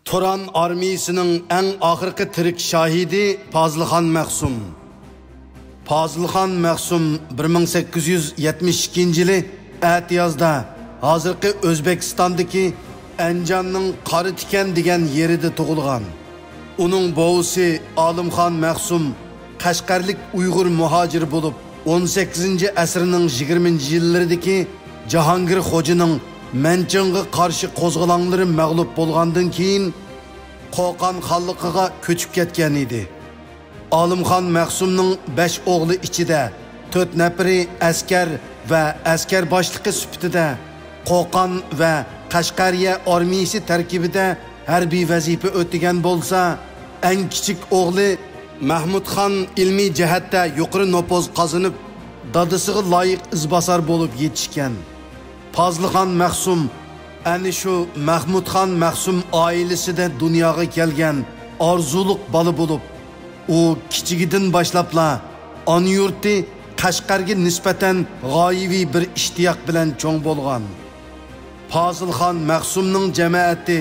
Turan armiyasının en ahırkı tirik şahidi Fazılxan Məxsum. Fazılxan Məxsum 1872 yılı Atiyazda hazırki Özbekistandaki Anjanның Qari Tikan degan yerida tug'ilgan. Uning bovusi Alimxon Məxsum Qashqarlik Uyg'ur muhojir bo'lib 18 asrning 20-yillaridagi Jahongir Xo'janing Manchunga qarshi qo'zg'olonlari mag'lub bo'lgandan keyin Qo'qon xonligiga ko'chib ketgan edi. Alimxon Məxsumning 5 o'g'li ichida 4 nafari askar va askar boshlig'i sifatida Qo'qon va Qashqariya armiyasi tarkibida harbiy vazifa o'tagan bo'lsa, eng kichik o'g'li Mahmudxon ilmiy jihatda yuqori nopuz qozonib, dadasiga loyiq izbosar bo'lib yetishgan. Fazılxan Məxsum ana shu Mahmudxon Məxsum oilasida dunyoga kelgan orzuliq bola bo'lib, u kichigidan boshlabla ona yurti Qashqarga nisbatan g'oyiviy bir ishtiyoq bilan cho'ng bo'lgan. Fazılxan Məxsumning jamoati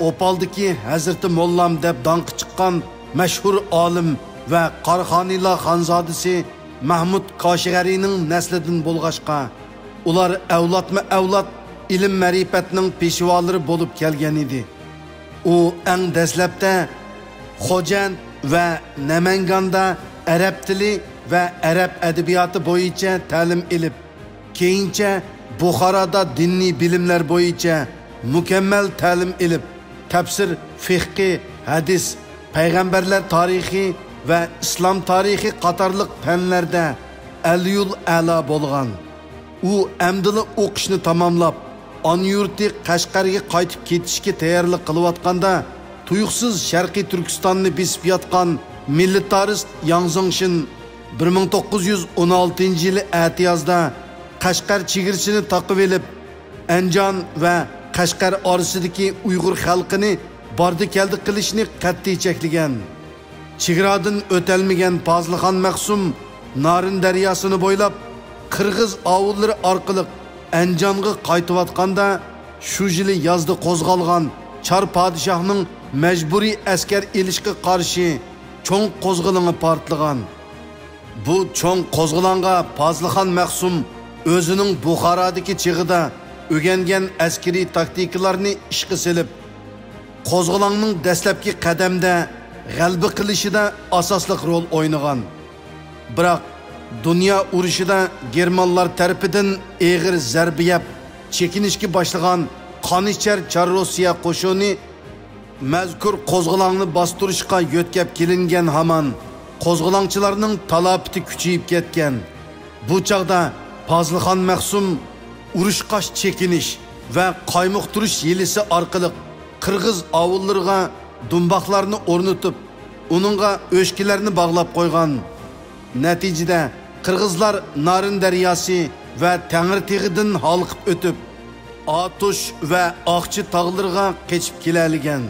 Opaldagi Hazrati Mollam deb danqi chiqqan mashhur olim va Qarxoniylar xonzodasi Mahmud Koshig'ariyning naslidan bo'lg'ashqa, ular avlodma-avlod ilm ma'rifatning peshvolari bo'lib kelgan edi. U eng dastlabda Xo'jand va Namanganda arab tili va arab adabiyoti bo'yicha ta'lim olib, keyincha Buxoroda diniy bilimlar bo'yicha mukammal ta'lim olib, tafsir, fiqh, hadis, payg'ambarlar tarixi va islom tarixi qatorliq fanlarda al-yul a'lo bo'lgan. U amdili o'qishni tamomlab, ona yurti Qashqarga qaytib ketishga tayyorlik qilayotganda, tuyuqsiz Sharqiy Turkistonni besib yotgan militarist Yang Zongshin 1916-yili Atiyazda Qashqar chegarasini taqib olib, Anjan va Qashqar orasidagi Uyg'ur xalqini bordi-keldi qilishni qat'iy cheklagan. Chegaradan o'talmagan Fazılxan Məxsum Narin daryosini bo'ylab Qirg'iz ovullari orqali Anjanga qaytayotganda shu yili yozda qo'zg'algan Char podshohning majburiy askar elishga qarshi cho'ng qo'zg'oloni portlagan. Bu cho'ng qo'zg'olonga Fazılxan Məxsum o'zining Buxorodagi chig'ida o'rgangan askariy taktikalarni ishga solib, qo'zg'olonning dastlabki qadamda g'alaba qilishida asosli rol o'ynagan. Biroq dunyo urushida Germanlar tarafidan og'ir zarba yeb, chekinishga boshlagan qonichar Char Rossiya qo'shini mazkur qo'zg'olonni bostirishga yo'tkab kelingan hamon qo'zg'olonchilarning talabati kuchayib ketgan. Bu chaqda Fazılxan Məxsum urushqash chekinish va qaymoqtirish yelisi orqali Qirg'iz ovullariga dumboqlarni o'rnatib, uningga o'shkilarni bog'lab qo'ygan. Natijada Qirg'izlar Narin daryosi va Tangirtig'idan halqib o'tib, Atush va Oqchi tog'lariga qochib keladigan.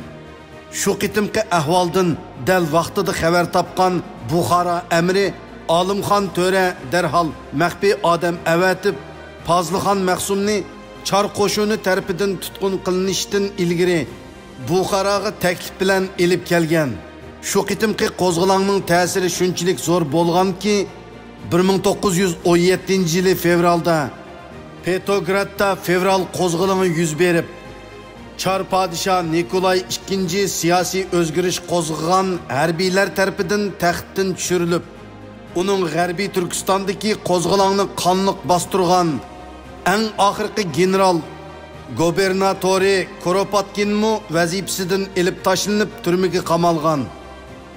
Shu qitimqi ahvoldan dal vaqtida xabar topgan Buxoro amiri Alimxon To'ra darhol maxfiy odam avatib, Fazılxan Məxsumni Char qo'shini tarafidan tutqun qilinishdan ilgari Buxoroga taklif bilan elib kelgan. Shu qitimqi qo'zg'olonning ta'siri shunchalik zo'r bo'lganki, 1917-yili fevralda Petrogradda fevral qo'zg'oloni yuz berib, Char podshoh Nikolay II siyosiy o'zgarish qo'zg'agan harbiylar tarafidan taxtdan tushirilib, uning g'arbiy Turkistondagi qo'zg'olonni qonliq bostirgan eng oxirgi general gubernatori Kuropatkinmi vazifasidan elib tashlanib turmaga qamalgan.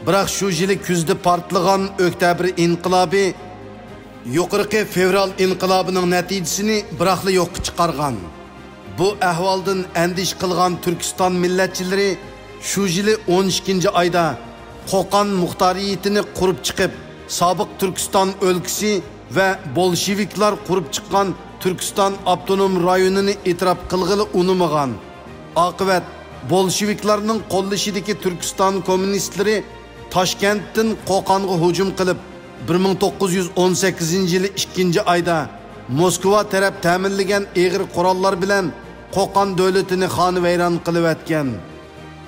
Biroq shu yili kuzda portlagan oktyabr inqilobi yuqorqi fevral inqilobining natijasini biroqli yo'qqa chiqargan. Bu ahvoldan andish qilgan Turkiston millatchilari shu yili 12-oyda Qo'qon muxtoriyatini qurib chiqib, sobiq Turkiston o'lkasi va bolsheviklar qurib chiqqan Turkiston avtonom rayonini e'tirof qilg'ili unamagan. Oqibat bolsheviklarning qo'llashidagi Turkiston kommunistlari Toshkentdan Qo'qonga hujum qilib, 1918-yili 2-oyda Moskva taraf ta'minlagan og'ir qurollar bilan Qo'qon davlatini xonavayron qilib o'tgan.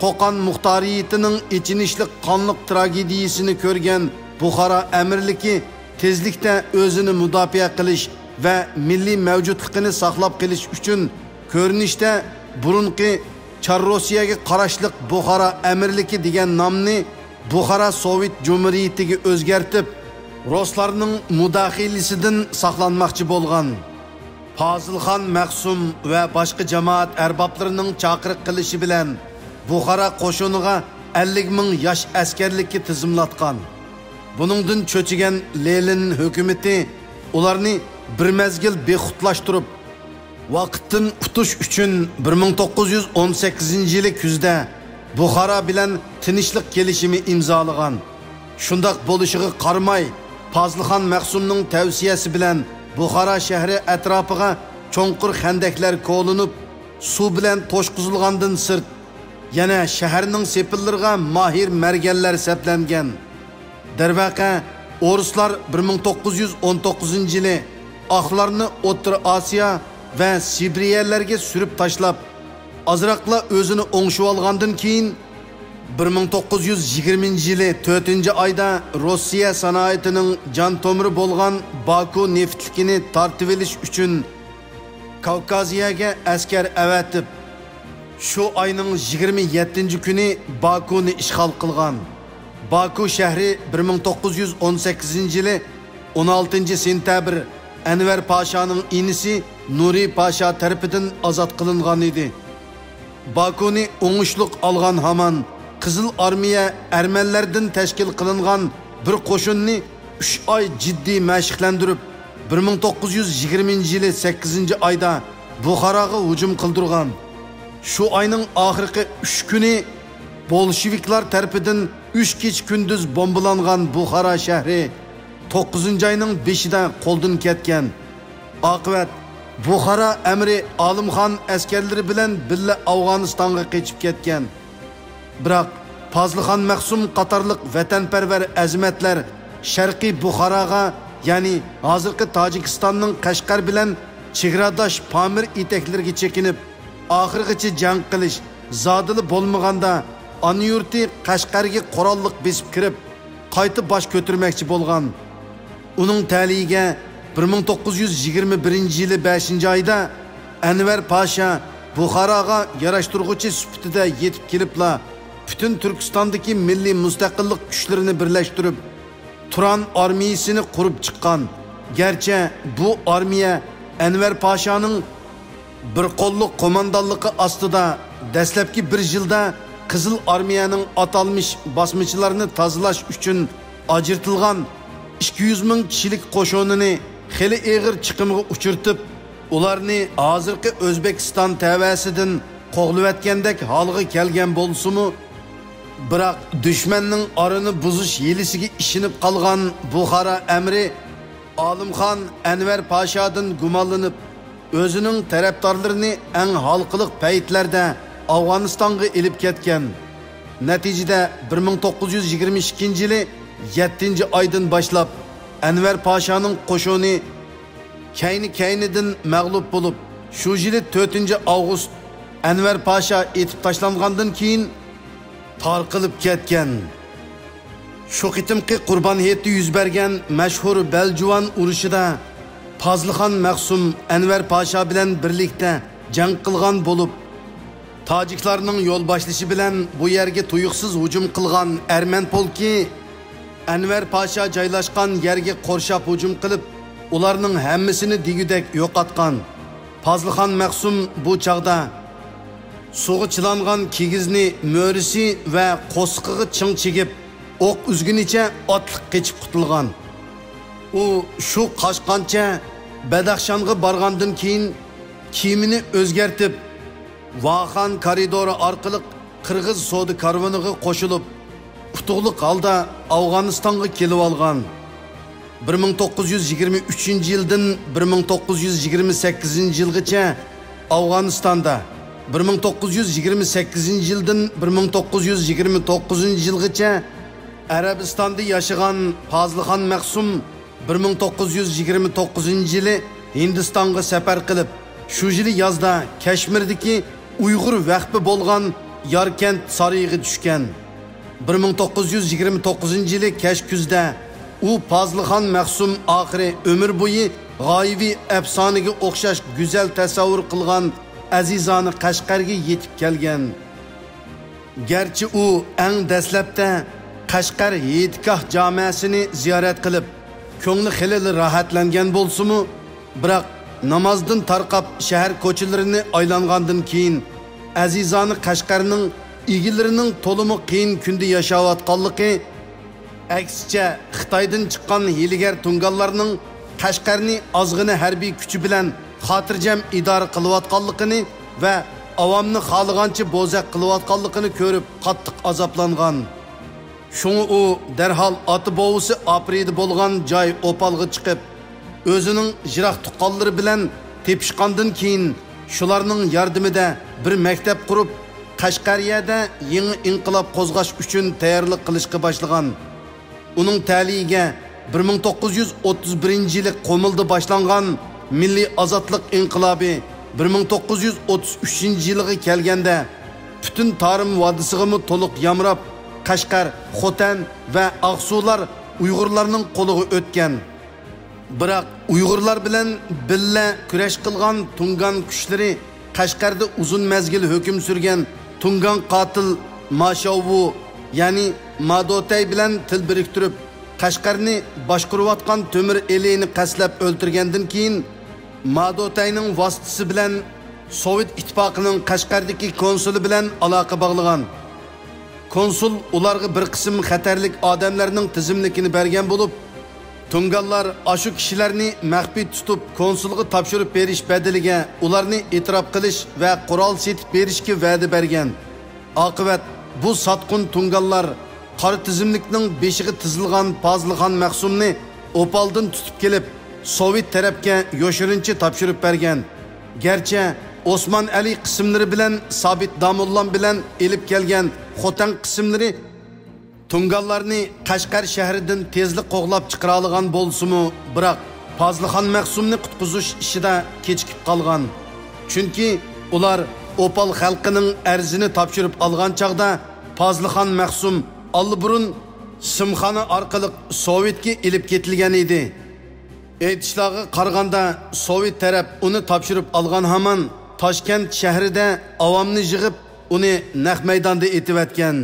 Qo'qon muxtoriyatining ichinishli qonliq tragediyasini ko'rgan Buxoro amirligi tezlikda o'zini mudofaa qilish va milliy mavjudligini saqlab qolish uchun ko'rinishda burunqi Char Rossiyaga qarashliq Buxoro amirligi degan nomni Buxoro Sovet Jumhuriyatiga o'zgartib, Ruslarning mudaxilasidan saqlanmoqchi bo'lgan. Fazilxon Maqsum va boshqa jamoat arboblarining chaqiriq qilishi bilan Buxoro qo'shiniga 50 ming yosh askarlikka tizimlatgan. Buningdan cho'chigan Lenin hukumatı ularni bir mezgil bexutlashtirib, vaqtdan qutish uchun 1918-yili kuzda Buxoro bilan tinchlik kelishimi imzolagan. Shundaq bo'lishiga qaramay, Fazilxon Maqsumning tavsiyasi bilan Buxoro shahri atrofiga cho'nqur xandaklar qo'linib, suv bilan to'shqizilgandan sirt yana shaharning sepillariga mahir merganlar saplangan. Darvaqa O'ruslar 1919-yili oqlarni O'rta Osiyo va Sibiriyalarga surib tashlab, azraqla o'zini o'ngshib olgandan keyin 1920-yili 4-oyda Rossiya sanoatining jon tomiri bo'lgan Baku neftlikini tortib olish uchun Kavkaziyaga askar avatib, shu oyning 27-kuni Bakuni ishg'ol qilgan. Baku shahri 1918-yili 16-sentabr Anvar Pashaning inisi Nuri Pasha tarafidan ozod qilingan edi. Bakuni o'ngishliq olgan hamon Qizil armiya Ermenilardan tashkil qilingan bir qo'shinni 3 oy jiddiy mashqlantirib 1920-yili 8-oyda Buxoroga hujum qildirgan. Shu oyning oxirgi 3 kuni Bolsheviklar tarafidan 3 kech kunduz bombalangan Buxoro shahri 9-oyning 5-ida qo'ldan ketgan. Oqibat Buxoro amiri Olimxon askarlari bilan birga Afg'onistonga qochib ketgan. Biroq Fazilxon Maqsum qatorliq vatanparvar azimatlar Sharqiy Buxoroga, ya'ni hozirgi Tojikistonning Qashqar bilan chegaradosh Pamir etaklariga chekinib, oxirgacha jang qilish zodili bo'lmaganda ana yurti Qashqarga qurolliq besib kirib, qayta bosh ko'tarmoqchi bo'lgan. Uning ta'ligiga 1921-yili 5-oyda Anvar Pasha Buxoroga yarashtiruvchi sifatida yetib kelibla bütün Türkistondagi milliy mustaqillik kuchlarini birlashtirib, Turan armiyasini qurib chiqqan. Gerçi bu armiya Anvar Pashaning bir qo'lliq qo'mondonligi ostida dastlabki bir yilda Qizil armiyaning atalmış basmachilarini tozalash uchun ajirtilgan 200 ming kishilik qo'shinini xeli eg'ir chiqimiga uchirtib, ularni hozirgi O'zbekiston tavasidan qo'g'layotgandek holga kelgan bo'lsa-mu, biroq dushmanning orini buzish yelisiga ishinib qolgan Buxoro amiri Olimxon Anvar Pashadan gumonlanib, o'zining tarafdorlarini eng halqiliq paytlarda Afg'onistonga elib ketgan. Natijada 1922-yili 7-oydan boshlab Anvar Pashaning qo'shini kayni-kaynidan mag'lub bo'lib, shu yili 4-avgust Anvar Pasha etib tashlangandan keyin tarqilib ketgan. Shu qitimqi Qurbon hayiti yuz bergan mashhur Beljuvan urushida Fazilxon Maqsum Anvar Pasha bilan birlikda jang qilgan bo'lib, Tojiklarning yo'l boshlashi bilan bu yerga tuyuqsiz hujum qilgan Ermen polki Anvar Pasha joylashgan yerga qorshab hujum qilib, ularning hammasini digudek yo'qotgan. Fazilxon Maqsum bu chaqda suğu chilangan kigizni mo'risi va qo'sqig'i ching chigib, o'q uzgunicha otliq qechib qutulgan. U shu qochqancha Badaxshonga borgandan keyin kiyimini o'zgartib, Vaxan koridori orqali Qirg'iz savdo karvoniga qo'shilib, qutuqliq holda Afg'onistonga kelib olgan. 1923-yildan 1928-yilgacha Afg'onistonda, 1928-yildan 1929-yilgacha Arabistonda yashagan Fazilxon Maqsum 1929-yili Hindistonga safar qilib, shu yili yozda Kashmirdagi Uyg'ur vahbi bo'lgan Yarkent sarayıga tushgan. 1929-yili kech kuzda u Fozilxon Mahsum oxiri umr bo'yi g'oyiviy afsonaga o'xshash go'zal tasavvur qilgan azizani Qashqarga yetib kelgan. Gerçi u eng dastlabda Qashqar Yetikoh jamiasini ziyorat qilib, ko'ngli xilil rohatlangan bo'lsa-mu, biroq namozdan tarqab shahar ko'chalarini aylangandan keyin azizani Qashqarning egilarining to'limi qiyin kunda yashayotganligi, aksicha Xitoydan chiqqan hiligar tungallarning Qashqarni ozg'ina harbiy kuchi bilan xotirjam idora qilayotganligini va avomni xohlagancha bo'zaq qilayotganligini ko'rib qattiq azoblangan. Şunu o derhal atı boğusu apriydi bolgan joy opalgı çıkıp, özünün jirak tuqqalları bilen tepişkandan keyin şularının yardımida bir mektep kurup, Qashqariyada yeni inqilab qo'zg'ash uchun tayyorlik qilishga boshlagan. Uning ta'liyiga 1931-yili Qo'milda boshlangan Milliy ozodlik inqilobi 1933-yilga kelganda butun Tarim vodiysiga to'liq yamrab, Qashqar, Xotan va Aqsular Uyg'urlarning qo'liga o'tgan. Biroq Uyg'urlar bilan billa kurash qilgan Tungan kuchlari Qashqarda uzun mezgil hukm surgan Tungan qotil Mashovu, ya'ni Madotay bilan til biriktirib, Qashqarni boshqarayotgan Temir elini qaslab o'ltirgandan keyin Madotayning vositasi bilan Sovet ittifoqining Qashqardagi konsuli bilan aloqa bog'lagan. Konsul ularga bir qism xatarlik odamlarning tizimlikini bergan bo'lib, Tungallar ashu kishilarni maxfiy tutib konsulga topshirib berish badaliga ularni e'tirof qilish va qurol setib berishga va'da bergan. Oqibat bu sotqin Tungallar qora tizimlikning beshiga tizilgan Fozilxon Mahsumni Opaldan tutib kelib, Sovet tarafga yoshirincha topshirib bergan. Gerçi Osman Ali qismlari bilan Sabit Damullan bilan elib kelgan Xotan qismlari Tungallarni Qashqar shahridan tezlik qo'g'lab chiqara olgan bo'lsa-mu, biroq Fozilxon Mahsumni qutqizish ishida kechikib qolgan. Chunki ular Opal xalqining arzini topshirib olgan chaqda Fozilxon Mahsum allburun simxona orqali Sovetga elib ketilgan edi. Aytishlariga qaraganda Sovet taraf uni topshirib olgan hamon Toshkent shahrida avomni yig'ib, uni naq maydonda etib o'tgan.